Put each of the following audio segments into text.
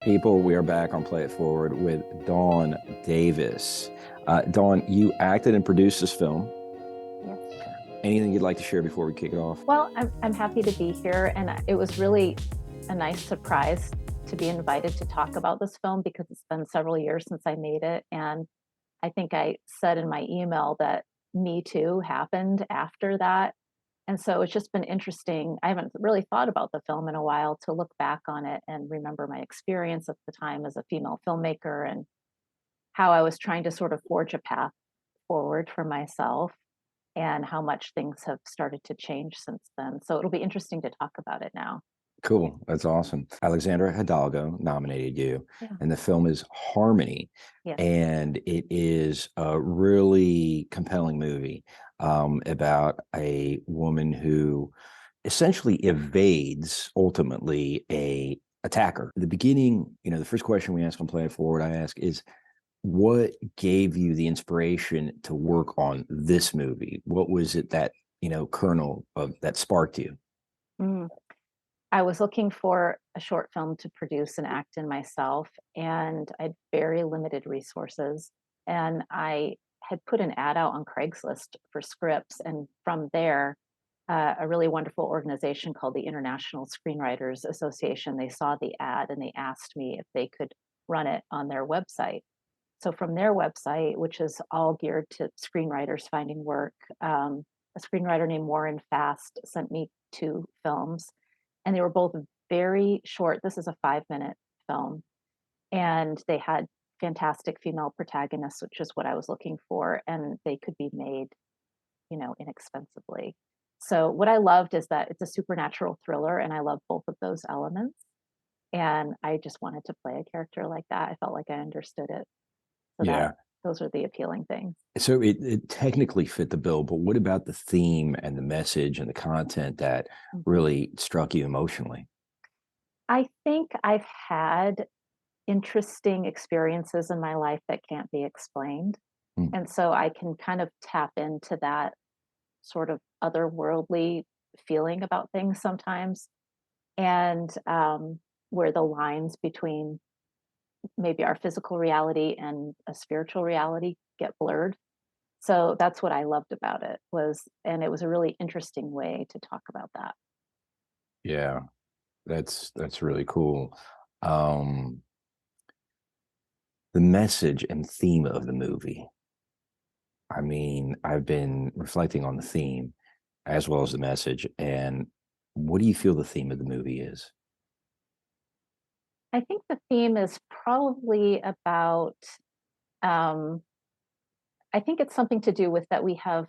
People, we are back on Play It Forward with Dawn Davis. Dawn, you acted and produced this film. Yes. Anything you'd like to share before we kick it off? Well, I'm happy to be here, and it was really a nice surprise to be invited to talk about this film because it's been several years since I made it, and I think I said in my email that Me Too happened after that, and so it's just been interesting. I haven't really thought about the film in a while to look back on it and remember my experience at the time as a female filmmaker and how I was trying to sort of forge a path forward for myself and how much things have started to change since then. So it'll be interesting to talk about it now. Cool. That's awesome. Alexandra Hidalgo nominated you, Yeah. and the film is Harmony. Yes. And it is a really compelling movie about a woman who essentially evades ultimately a attacker. At the beginning, the first question we ask on Play It Forward, I ask is, what gave you the inspiration to work on this movie? What was it that, kernel of that sparked you? Mm. I was looking for a short film to produce and act in myself, and I had very limited resources. And I had put an ad out on Craigslist for scripts, and from there, a really wonderful organization called the International Screenwriters Association, they saw the ad and they asked me if they could run it on their website. So from their website, which is all geared to screenwriters finding work, a screenwriter named Warren Fast sent me two films, and they were both very short. This is a 5-minute film, and they had fantastic female protagonists, which is what I was looking for, and they could be made, inexpensively. So what I loved is that it's a supernatural thriller, and I love both of those elements. And I just wanted to play a character like that. I felt like I understood it. So that Yeah. those are the appealing things. So it technically fit the bill, but what about the theme and the message and the content that Mhm. really struck you emotionally? I think I've had interesting experiences in my life that can't be explained, Mm. and so I can kind of tap into that sort of otherworldly feeling about things sometimes, and, where the lines between maybe our physical reality and a spiritual reality get blurred. So that's what I loved about it was and it was a really interesting way to talk about that. Yeah, that's really cool. Um, the message and theme of the movie. I mean, I've been reflecting on the theme as well as the message. And what do you feel the theme of the movie is? I think the theme is probably about, um I think it's something to do with that we have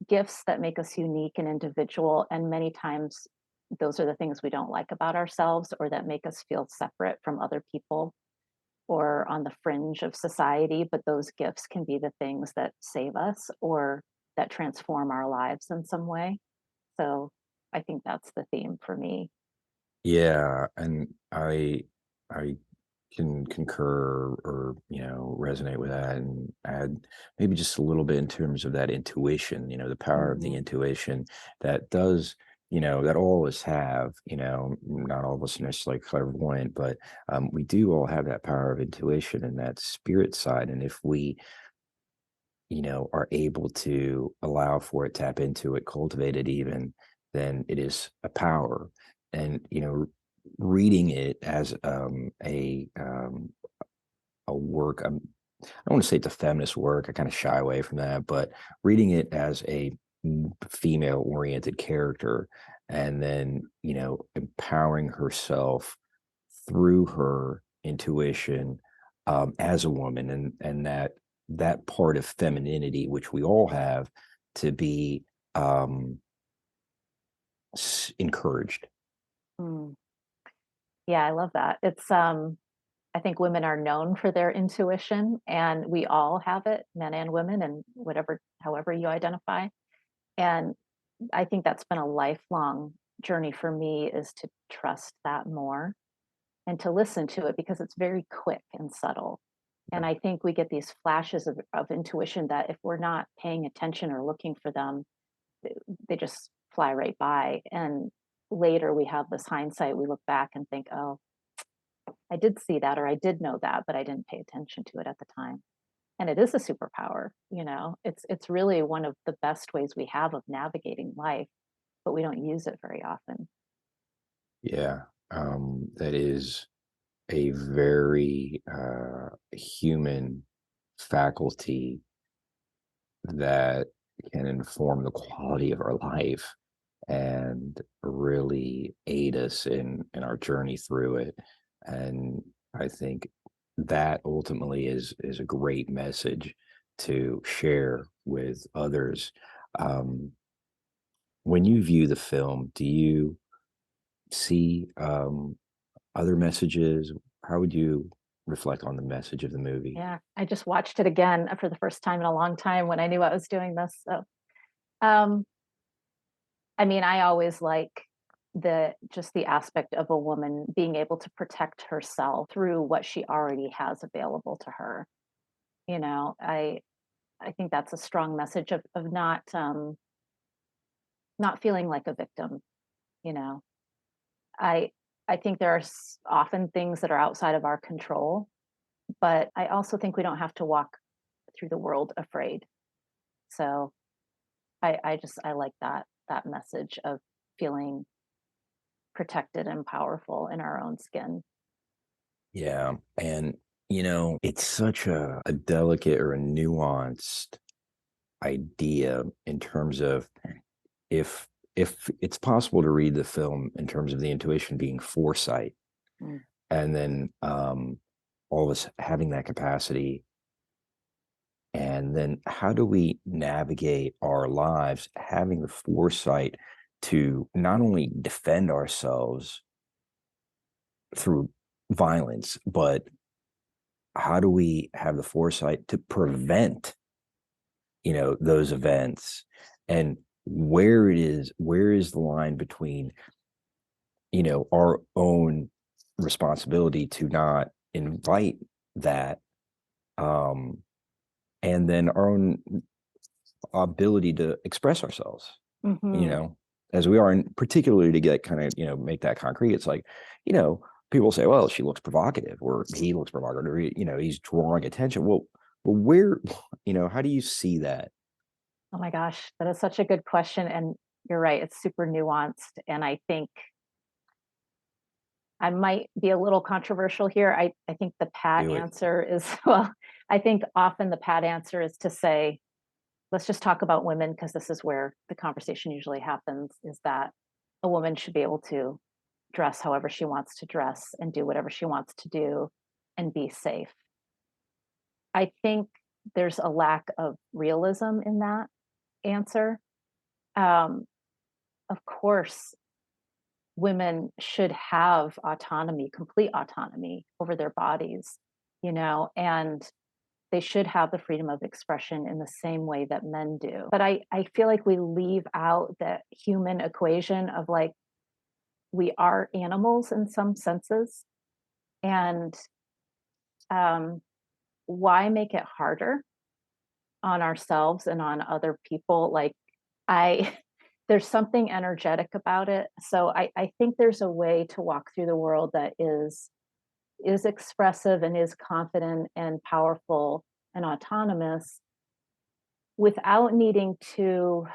gifts that make us unique and individual, and many times those are the things we don't like about ourselves or that make us feel separate from other people or on the fringe of society, but those gifts can be the things that save us or that transform our lives in some way. So, I think that's the theme for me. Yeah, and I can concur or, resonate with that and add maybe just a little bit in terms of that intuition, the power of the Mhm. intuition that does, that all of us have, not all of us are necessarily clairvoyant, but we do all have that power of intuition and that spirit side. And if we, are able to allow for it, tap into it, cultivate it even, then it is a power. And, reading it as a work, I don't want to say it's a feminist work. I kind of shy away from that, but reading it as a female oriented character and then, empowering herself through her intuition as a woman and that part of femininity which we all have to be um, encouraged. Mm. Yeah, I love that. I think women are known for their intuition, and we all have it, men and women, and whatever however you identify. And I think that's been a lifelong journey for me is to trust that more and to listen to it because it's very quick and subtle. And I think we get these flashes of intuition that if we're not paying attention or looking for them, they just fly right by. And later we have this hindsight, we look back and think, oh, I did see that or I did know that, but I didn't pay attention to it at the time. And it is a superpower, you know? It's really one of the best ways we have of navigating life, but we don't use it very often. Yeah, that is a very human faculty that can inform the quality of our life and really aid us in our journey through it. And I think that ultimately is a great message to share with others. Um, when you view the film, do you see other messages? How would you reflect on the message of the movie? Yeah, I just watched it again for the first time in a long time when I knew I was doing this. So, um, I mean, I always like the aspect of a woman being able to protect herself through what she already has available to her. You know, I think that's a strong message of not feeling like a victim. You know, I I think there are often things that are outside of our control, but I also think we don't have to walk through the world afraid. So I like that message of feeling protected and powerful in our own skin. Yeah. And, it's such a delicate or a nuanced idea in terms of if if it's possible to read the film in terms of the intuition being foresight, Mm. and then all of us having that capacity, and then how do we navigate our lives having the foresight to not only defend ourselves through violence, but how do we have the foresight to prevent, those events? And where is the line between, our own responsibility to not invite that, um and then our own ability to express ourselves, you Mhm. know, as we are, and particularly to get kind of, make that concrete. It's like, you know, people say, well, she looks provocative or he looks provocative, or, he's drawing attention. Well, where, how do you see that? Oh my gosh, that is such a good question, and you're right, it's super nuanced, and I think I might be a little controversial here. I think the pat Do it. answer is well, I think often the pat answer is to say, "Let's just talk about women," because this is where the conversation usually happens, is that a woman should be able to dress however she wants to dress and do whatever she wants to do and be safe. I think there's a lack of realism in that answer. Um, of course, women should have autonomy, complete autonomy over their bodies, and they should have the freedom of expression in the same way that men do. But I feel like we leave out the human equation of like, we are animals in some senses. And um, why make it harder on ourselves and on other people? Like, I, there's something energetic about it. So I think there's a way to walk through the world that is expressive and is confident and powerful and autonomous without needing to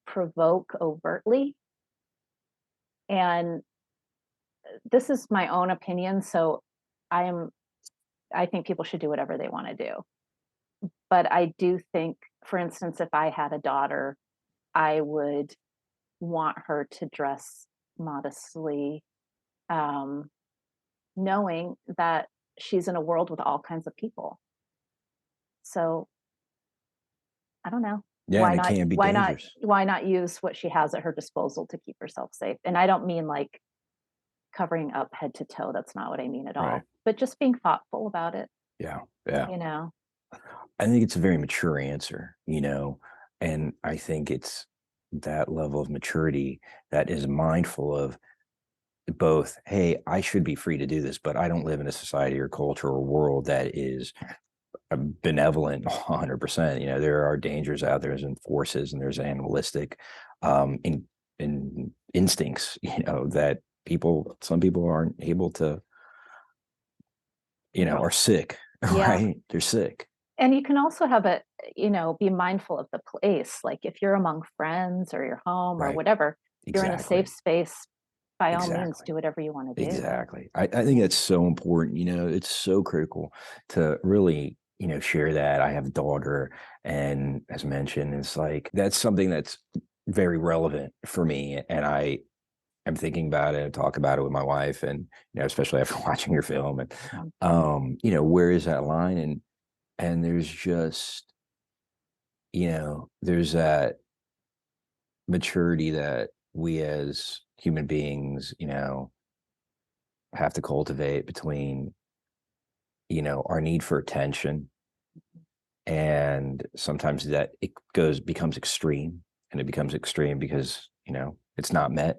provoke overtly. And this is my own opinion, so I am I think people should do whatever they want to do. But I do think, for instance, if I had a daughter, I would want her to dress modestly, um, knowing that she's in a world with all kinds of people. So I don't know. Yeah, and it can be dangerous. Why not use what she has at her disposal to keep herself safe? And I don't mean like covering up head to toe, that's not what I mean at Right. all. But just being thoughtful about it, Yeah. Yeah. you know? I think it's a very mature answer, and I think it's that level of maturity that is mindful of both, hey, I should be free to do this, but I don't live in a society or culture or world that is benevolent 100%. There are dangers out there, and forces, and there's animalistic in instincts, that some people aren't able to are Right. sick, Yeah. right? They're sick. And you can also have a be mindful of the place. Like if you're among friends or your home or Right. whatever, you're in a safe Exactly. space, by all means, Exactly. do whatever you want to do. Exactly. I think Yeah. that's so important. It's so critical to really, share that. I have a daughter, and as mentioned, it's like that's something that's very relevant for me. And I'm thinking about it, talk about it with my wife, and especially after watching your film, and Mhm. where is that line? And there's just, there's that maturity that we as human beings, have to cultivate between our need for attention, and sometimes that it becomes extreme, and it becomes extreme because it's not met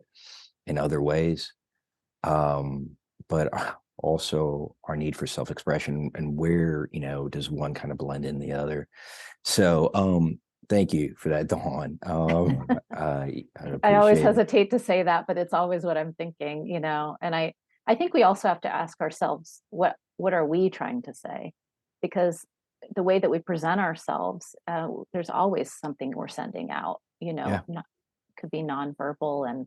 in other ways, um but also our need for self-expression, and where does one kind of blend in the other. So thank you for that, Dawn. I I always appreciate it. hesitate to say that, but it's always what I'm thinking, and I think we also have to ask ourselves, what are we trying to say? Because the way that we present ourselves, there's always something we're sending out, Yeah, not, could be nonverbal, and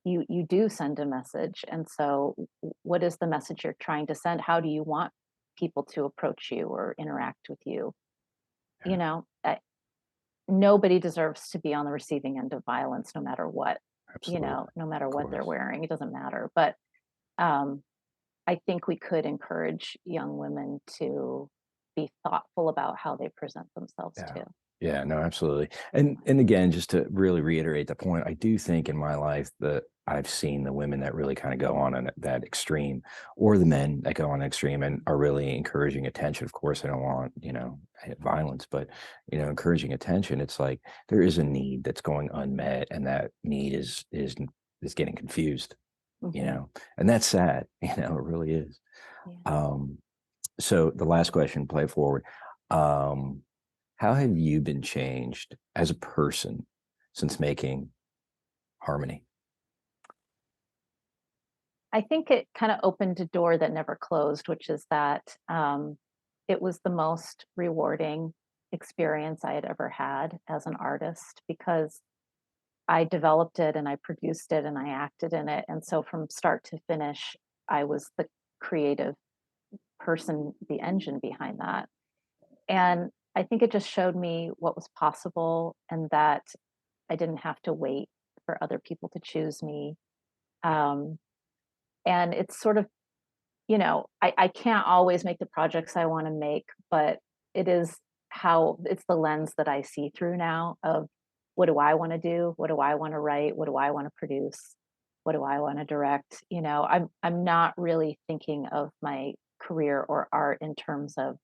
you do send a message. And so what is the message you're trying to send? How do you want people to approach you or interact with you? yeah, Nobody deserves to be on the receiving end of violence, no matter what, absolutely, no matter of what they're course. wearing. It doesn't matter. But um, I think we could encourage young women to be thoughtful about how they present themselves Yeah. too. Yeah, no, absolutely. And again, just to really reiterate the point, I do think in my life that I've seen the women that really kind of go on that extreme, or the men that go on extreme and are really encouraging attention. Of course, I don't want, violence, but encouraging attention. It's like there is a need that's going unmet, and that need is getting confused, Hmm. and that's sad, it really is. Yeah. Um, so the last question, play it forward. Um, how have you been changed as a person since making Harmony? I think it kind of opened a door that never closed, which is that it was the most rewarding experience I had ever had as an artist, because I developed it and I produced it and I acted in it. And so from start to finish, I was the creative person, the engine behind that. And I think it just showed me what was possible, and that I didn't have to wait for other people to choose me. Um, and it's sort of, I can't always make the projects I want to make, but it's the lens that I see through now of what do I want to do? What do I want to write? What do I want to produce? What do I want to direct? I'm not really thinking of my career or art in terms of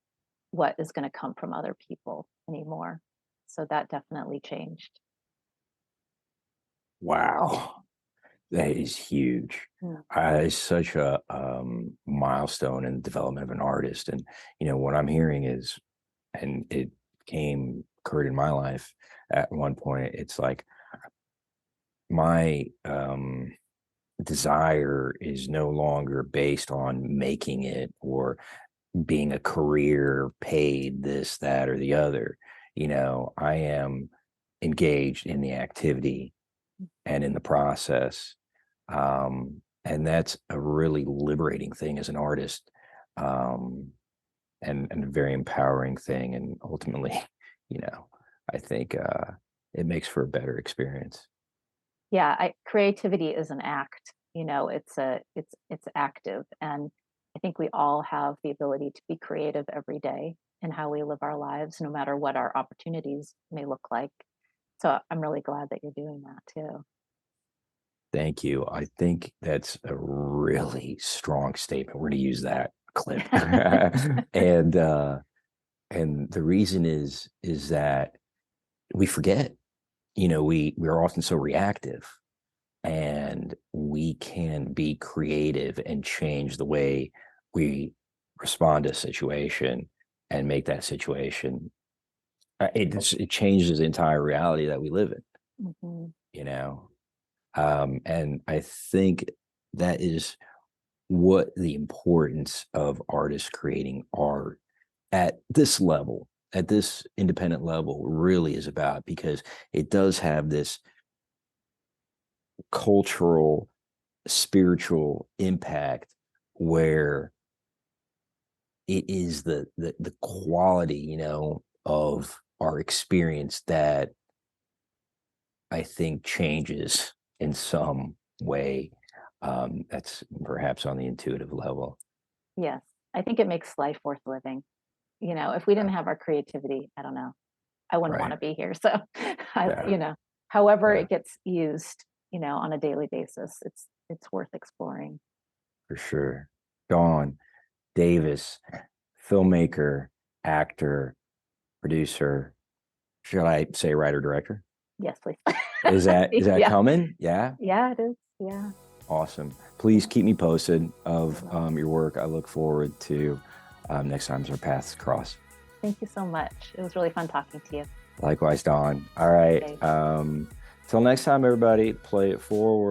what is going to come from other people anymore. So that definitely changed. Wow, that is huge. Mm. It's such a milestone in the development of an artist. And what I'm hearing is, and it occurred in my life at one point. It's like my desire is no longer based on making it, or being a career, paid this, that, or the other. I am engaged in the activity and in the process. And that's a really liberating thing as an artist, um, and a very empowering thing. And ultimately, you know, I think it makes for a better experience. Yeah, creativity is an act. It's active, and I think we all have the ability to be creative every day in how we live our lives, no matter what our opportunities may look like. So I'm really glad that you're doing that too. Thank you. I think that's a really strong statement. We're going to use that clip. and and the reason is that we forget. We're often so reactive, and we can be creative and change the way we respond to a situation, and make that situation, it changes the entire reality that we live in, Mhm. and I think that is what the importance of artists creating art at this level, at this independent level, really is about, because it does have this cultural, spiritual impact where it is the quality, of our experience that I think changes in some way. That's perhaps on the intuitive level. Yes. I think it makes life worth living. If we Yeah, didn't have our creativity, I don't know, I wouldn't right. wanna be here. So, I Yeah, however yeah, it gets used, on a daily basis, it's worth exploring. for sure. Dawn Davis, filmmaker, actor, producer. Should I say writer director? Yes, please. Is that Yeah. coming? Yeah. Yeah, it is. Yeah. Awesome. Please keep me posted I of will. your work. I look forward to next time our paths cross. Thank you so much. It was really fun talking to you. Likewise, Don. All right. Okay. Till next time, everybody, play it forward.